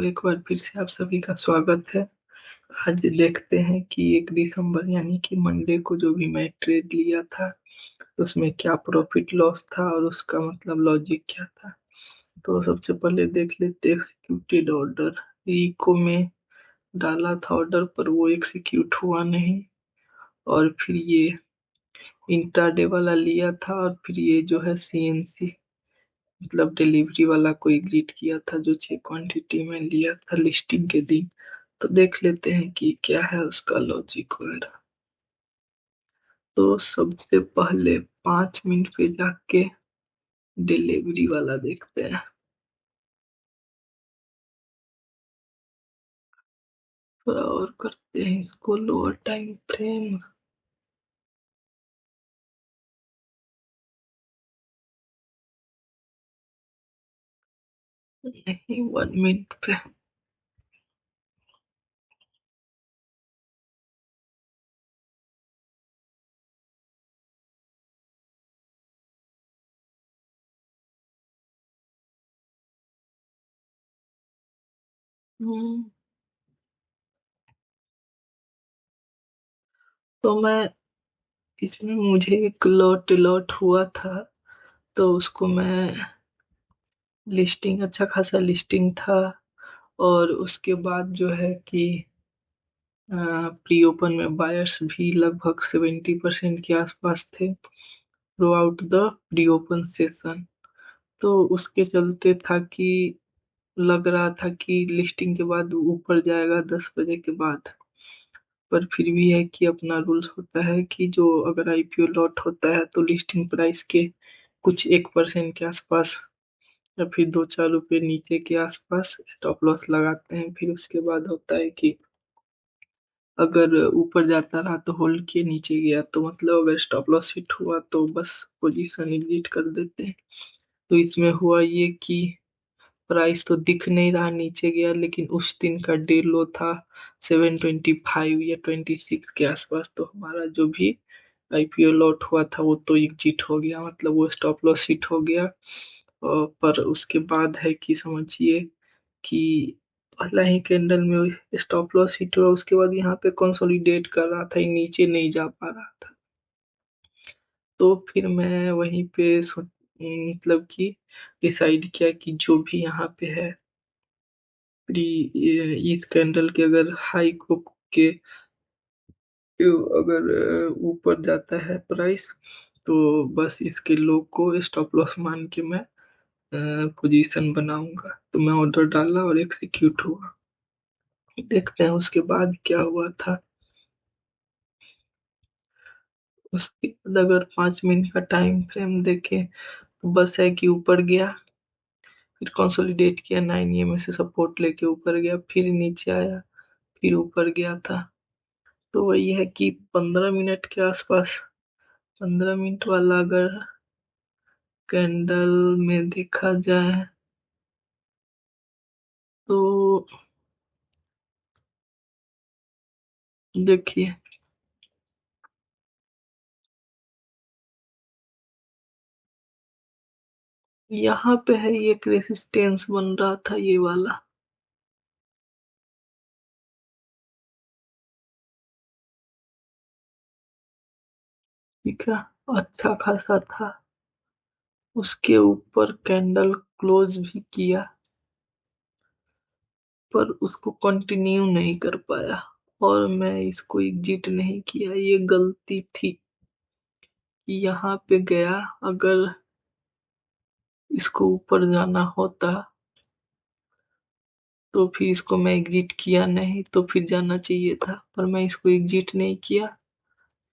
एक बार फिर से आप सभी का स्वागत है। आज देखते हैं कि 1 दिसंबर यानी कि मंडे को जो भी मैं ट्रेड लिया था उसमें क्या प्रॉफिट लॉस था और उसका मतलब लॉजिक क्या था। तो सबसे पहले देख लेते हैं एक्सिक्यूटेड ऑर्डर। इको में डाला था ऑर्डर पर वो एक्सिक्यूट हुआ नहीं। और फिर ये इंट्राडे वाला लिया था और फिर ये जो है सीएनसी मतलब डिलीवरी वाला को एग्जिट किया था जो 6 क्वांटिटी में लिया था लिस्टिंग के दिन। तो देख लेते हैं कि क्या है उसका लॉजिक वगैरह। तो सबसे पहले 5 मिनट पे जाके डिलीवरी वाला देखते हैं। थोड़ा और करते हैं इसको लोअर टाइम फ्रेम। नहीं 1 मिनट पे। हम्म, तो मैं इसमें मुझे एक लॉट लॉट हुआ था। तो उसको मैं लिस्टिंग अच्छा खासा लिस्टिंग था। और उसके बाद जो है कि प्री ओपन में बायर्स भी लगभग 70% के आसपास थे through out the pre open session. तो उसके चलते था कि लग रहा था कि लिस्टिंग के बाद ऊपर जाएगा 10 बजे के बाद। पर फिर भी है कि अपना रूल्स होता है कि जो अगर आईपीओ लॉट होता है तो लिस्टिंग प्राइस के कुछ 1% के आसपास या फिर 2-4 रुपए नीचे के आसपास स्टॉप लॉस लगाते हैं। फिर उसके बाद होता है कि अगर ऊपर जाता रहा तो होल्ड किए, नीचे गया तो मतलब अगर स्टॉप लॉस हिट हुआ तो बस पोजीशन एग्जिट कर देते हैं। तो इसमें हुआ ये कि प्राइस तो दिख नहीं रहा नीचे गया, लेकिन उस दिन का डे लो था 725 या 26 के आसपास। तो हमारा जो भी आईपीओ लॉट हुआ था वो तो एग्जिट हो गया, मतलब वो स्टॉप लॉस हिट हो गया। पर उसके बाद है कि समझिए कि पहला ही कैंडल में स्टॉप लॉस हिट हुआ, उसके बाद यहाँ पे कंसोलिडेट कर रहा था, ये नीचे नहीं जा पा रहा था। तो फिर मैं वहीं पे मतलब कि डिसाइड किया कि जो भी यहाँ पे है प्री इस कैंडल के अगर हाई को के अगर ऊपर जाता है प्राइस तो बस इसके लो को स्टॉप लॉस मान के मैं पोजीशन बनाऊंगा। तो मैं ऑर्डर डाला और एक्सिक्यूट हुआ। देखते हैं उसके बाद क्या हुआ था। उसके बाद अगर 5 मिनट का टाइम फ्रेम देखें तो बस है कि ऊपर गया, फिर कंसोलिडेट किया 9 EMA से सपोर्ट लेके ऊपर गया, फिर नीचे आया, फिर ऊपर गया था। तो वही है कि 15 मिनट के आसपास 15 मिनट वाला अगर कैंडल में देखा जाए तो देखिए यहाँ पे है ये एक रेसिस्टेंस बन रहा था ये वाला। ठीक है, अच्छा खासा था। उसके ऊपर कैंडल क्लोज भी किया पर उसको कंटिन्यू नहीं कर पाया और मैं इसको एग्जिट नहीं किया। ये गलती थी कि यहाँ पे गया, अगर इसको ऊपर जाना होता तो फिर इसको मैं एग्जिट किया नहीं, तो फिर जाना चाहिए था, पर मैं इसको एग्जिट नहीं किया।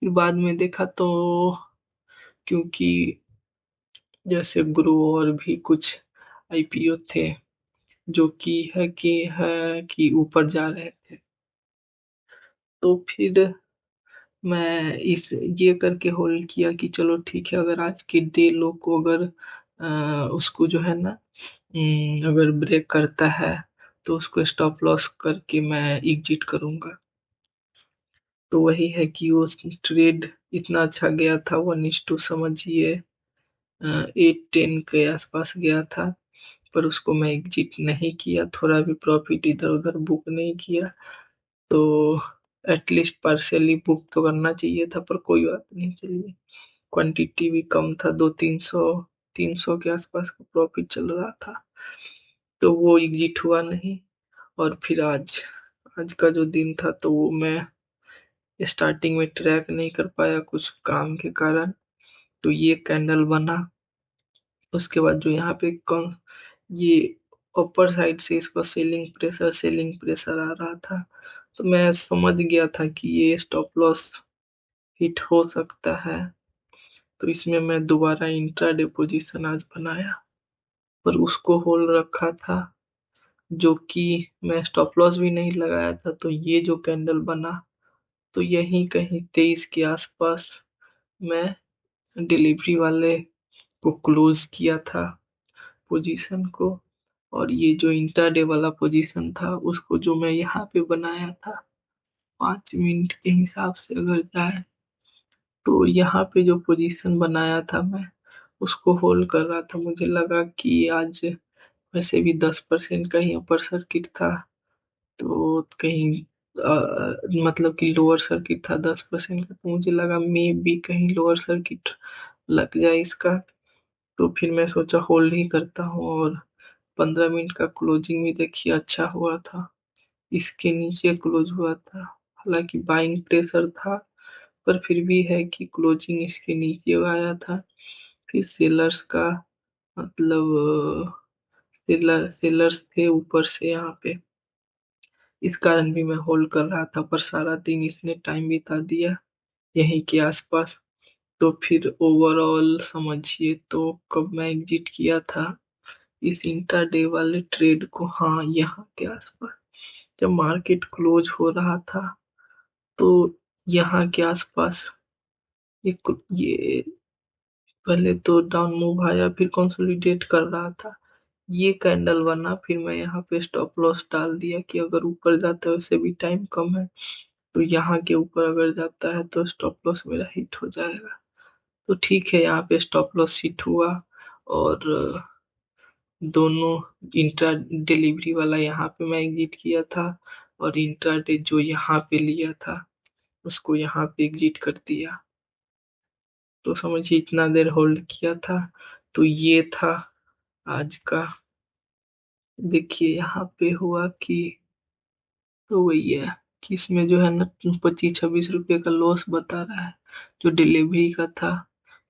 फिर बाद में देखा तो क्योंकि जैसे ग्रो और भी कुछ आईपीओ थे जो कि ऊपर जा रहे थे, तो फिर मैं इस ये करके होल्ड किया कि चलो ठीक है, अगर आज के डे लो को अगर उसको जो है ना अगर ब्रेक करता है तो उसको स्टॉप लॉस करके मैं एग्जिट करूंगा। तो वही है कि वो ट्रेड इतना अच्छा गया था, 1:2 समझिए 8-10 के आसपास गया था। पर उसको मैं एग्जिट नहीं किया, थोड़ा भी प्रॉफिट इधर उधर बुक नहीं किया। तो एटलीस्ट पार्शियली बुक तो करना चाहिए था, पर कोई बात नहीं, चलिए। क्वांटिटी भी कम था, 200-300 के आसपास का प्रॉफिट चल रहा था, तो वो एग्जिट हुआ नहीं। और फिर आज आज का जो दिन था, तो वो मैं स्टार्टिंग में ट्रैक नहीं कर पाया कुछ काम के कारण, तो ये कैंडल बना। उसके बाद जो यहाँ पे कौन ये अपर साइड से इसका सेलिंग प्रेशर आ रहा था, तो मैं समझ गया था कि ये स्टॉप लॉस हिट हो सकता है। तो इसमें मैं दोबारा इंट्राडे पोजीशन आज बनाया, पर उसको होल्ड रखा था, जो कि मैं स्टॉप लॉस भी नहीं लगाया था। तो ये जो कैंडल बना, तो यही कहीं 23 के आसपास मैं डिलीवरी वाले को क्लोज किया था पोजीशन को। और ये जो इंट्राडे वाला पोजीशन था, उसको जो मैं यहाँ पे बनाया था 5 मिनट के हिसाब से अगर जाए, तो यहाँ पे जो पोजीशन बनाया था मैं उसको होल्ड कर रहा था। मुझे लगा कि आज वैसे भी 10% का ही अपर सर्किट था, तो कहीं मतलब कि लोअर सर्किट था 10% का, तो मुझे लगा मे बी कहीं लोअर सर्किट लग जाए इसका। तो फिर मैं सोचा होल्ड ही करता हूँ, और 15 मिनट का क्लोजिंग भी देखिए अच्छा हुआ था, इसके नीचे क्लोज हुआ था। हालांकि बाइंग प्रेशर था, पर फिर भी है कि क्लोजिंग इसके नीचे आया था। फिर सेलर्स का मतलब सेलर्स थे ऊपर से यहाँ पे, इस कारण भी मैं होल्ड कर रहा था, पर सारा दिन इसने टाइम बिता दिया यहीं के आसपास। तो फिर ओवरऑल समझिए तो कब मैं एग्जिट किया था इस इंट्राडे वाले ट्रेड को, हाँ यहाँ के आसपास, जब मार्केट क्लोज हो रहा था, तो यहाँ के आसपास ये पहले तो डाउन मूव आया, फिर कंसोलिडेट कर रहा था, ये कैंडल बना, फिर मैं यहाँ पे स्टॉप लॉस डाल दिया कि अगर ऊपर जाता है, वैसे भी टाइम कम है, तो यहाँ के ऊपर अगर जाता है तो स्टॉप लॉस मेरा हिट हो जाएगा। तो ठीक है, यहाँ पे स्टॉप लॉस हिट हुआ। और दोनों इंट्रा डिलीवरी वाला यहाँ पे मैं एग्जिट किया था, और इंट्रा डे जो यहाँ पे लिया था उसको यहाँ पे एग्जिट कर दिया। तो समझिए इतना देर होल्ड किया था। तो ये था आज का। देखिए यहाँ पे हुआ कि, तो वही है कि इसमें जो है ना 25-26 रुपए का लॉस बता रहा है, जो डिलीवरी का था।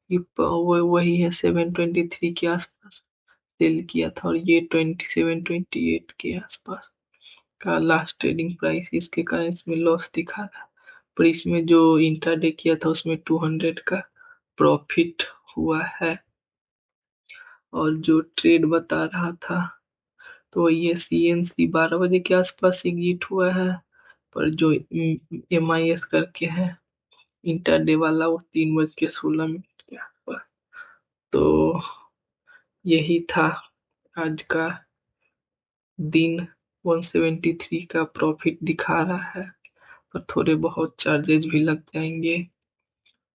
ये वो वही है 723 के आसपास सेल किया था, और ये 27-28 के आसपास का लास्ट ट्रेडिंग प्राइस, इसके कारण इसमें लॉस दिखा रहा। पर इसमें जो इंट्राडे किया था उसमें 200 का प्रॉफिट हुआ है। और जो ट्रेड बता रहा था, तो ये CNC 12 बजे के आसपास एग्जिट हुआ है, पर जो MIS करके है इंटरडे वाला, वो 3:16 के आसपास। तो यही था आज का दिन। 173 का प्रॉफिट दिखा रहा है, पर थोड़े बहुत चार्जेस भी लग जाएंगे।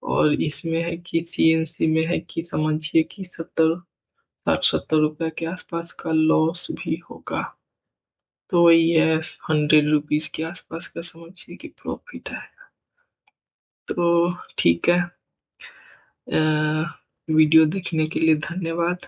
और इसमें है कि CNC में है कि समझिए कि 60 के आसपास का लॉस भी होगा। तो वही है 100 रुपीज के आसपास का समझिए कि प्रॉफिट है। तो ठीक है, वीडियो देखने के लिए धन्यवाद।